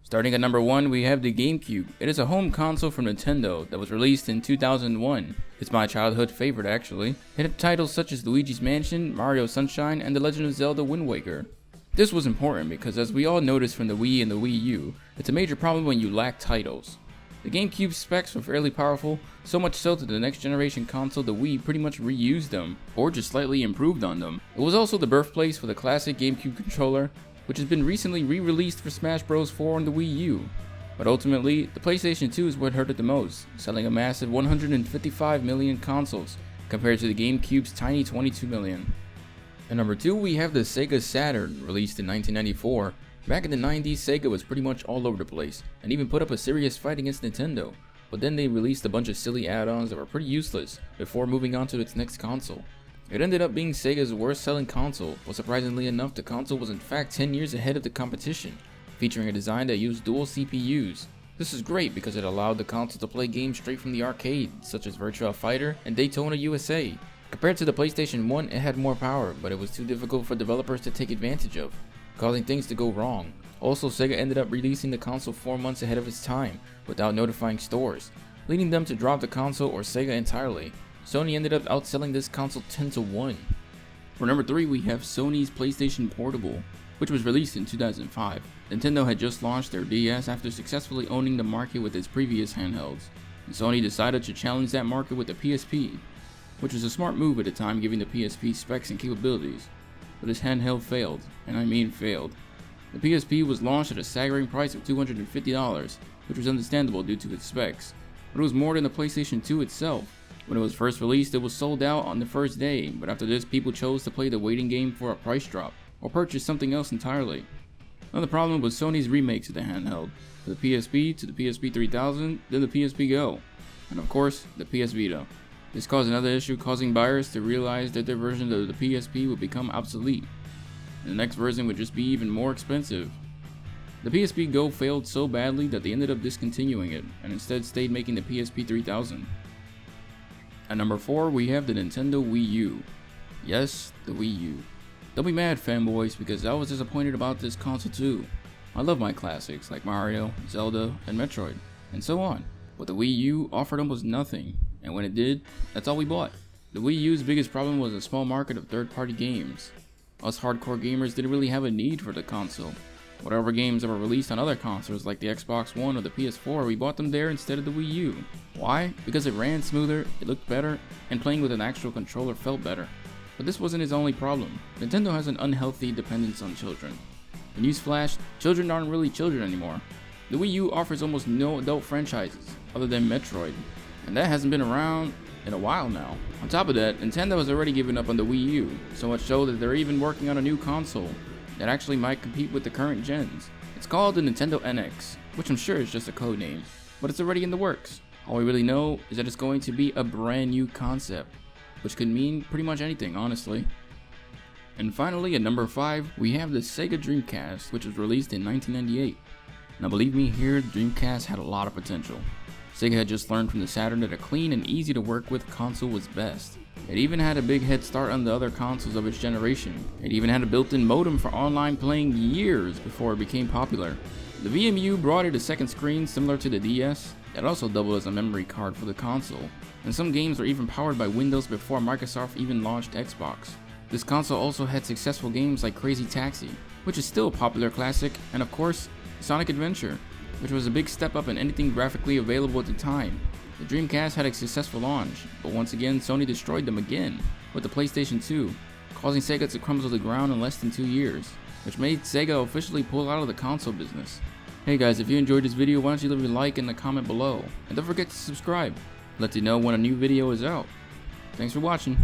Starting at number 1, we have the GameCube. It is a home console from Nintendo that was released in 2001. It's my childhood favorite actually. It had titles such as Luigi's Mansion, Mario Sunshine, and The Legend of Zelda Wind Waker. This was important because, as we all noticed from the Wii and the Wii U, it's a major problem when you lack titles. The GameCube specs were fairly powerful, so much so that the next generation console, the Wii, pretty much reused them, or just slightly improved on them. It was also the birthplace for the classic GameCube controller, which has been recently re-released for Smash Bros. 4 on the Wii U. But ultimately, the PlayStation 2 is what hurt it the most, selling a massive 155 million consoles, compared to the GameCube's tiny 22 million. At number 2, we have the Sega Saturn, released in 1994. Back in the 90s, Sega was pretty much all over the place, and even put up a serious fight against Nintendo, but then they released a bunch of silly add-ons that were pretty useless, before moving on to its next console. It ended up being Sega's worst selling console, but surprisingly enough, the console was in fact 10 years ahead of the competition, featuring a design that used dual CPUs. This is great because it allowed the console to play games straight from the arcade, such as Virtua Fighter and Daytona USA. Compared to the PlayStation 1, it had more power, but it was too difficult for developers to take advantage of, causing things to go wrong. Also, Sega ended up releasing the console 4 months ahead of its time, without notifying stores, leading them to drop the console or Sega entirely. Sony ended up outselling this console 10-1. For number 3, we have Sony's PlayStation Portable, which was released in 2005. Nintendo had just launched their DS after successfully owning the market with its previous handhelds, and Sony decided to challenge that market with the PSP, which was a smart move at the time, giving the PSP specs and capabilities. But this handheld failed, and I mean failed. The PSP was launched at a staggering price of $250, which was understandable due to its specs, but it was more than the PlayStation 2 itself. When it was first released, it was sold out on the first day, but after this, people chose to play the waiting game for a price drop, or purchase something else entirely. Another problem was Sony's remakes of the handheld, from the PSP to the PSP 3000, then the PSP Go, and of course, the PS Vita. This caused another issue, causing buyers to realize that their version of the PSP would become obsolete, and the next version would just be even more expensive. The PSP Go failed so badly that they ended up discontinuing it, and instead stayed making the PSP 3000. At number 4, we have the Nintendo Wii U. Yes, the Wii U. Don't be mad, fanboys, because I was disappointed about this console too. I love my classics like Mario, Zelda, and Metroid, and so on, but the Wii U offered almost nothing, and when it did, that's all we bought. The Wii U's biggest problem was a small market of third-party games. Us hardcore gamers didn't really have a need for the console. Whatever games that were released on other consoles like the Xbox One or the PS4, we bought them there instead of the Wii U. Why? Because it ran smoother, it looked better, and playing with an actual controller felt better. But this wasn't its only problem. Nintendo has an unhealthy dependence on children. In newsflash, children aren't really children anymore. The Wii U offers almost no adult franchises, other than Metroid, and that hasn't been around in a while now. On top of that, Nintendo has already given up on the Wii U, so much so that they're even working on a new console that actually might compete with the current gens. It's called the Nintendo NX, which I'm sure is just a code name, but it's already in the works. All we really know is that it's going to be a brand new concept, which could mean pretty much anything, honestly. And finally, at number 5, we have the Sega Dreamcast, which was released in 1998. Now believe me here, the Dreamcast had a lot of potential. Sega had just learned from the Saturn that a clean and easy to work with console was best. It even had a big head start on the other consoles of its generation. It even had a built-in modem for online playing years before it became popular. The VMU brought it a second screen similar to the DS that also doubled as a memory card for the console, and some games were even powered by Windows before Microsoft even launched Xbox. This console also had successful games like Crazy Taxi, which is still a popular classic, and of course, Sonic Adventure, which was a big step up in anything graphically available at the time. The Dreamcast had a successful launch, but once again Sony destroyed them again with the PlayStation 2, causing Sega to crumble to the ground in less than 2 years, which made Sega officially pull out of the console business. Hey guys, if you enjoyed this video, why don't you leave a like in the comment below, and don't forget to subscribe, let you know when a new video is out. Thanks for watching.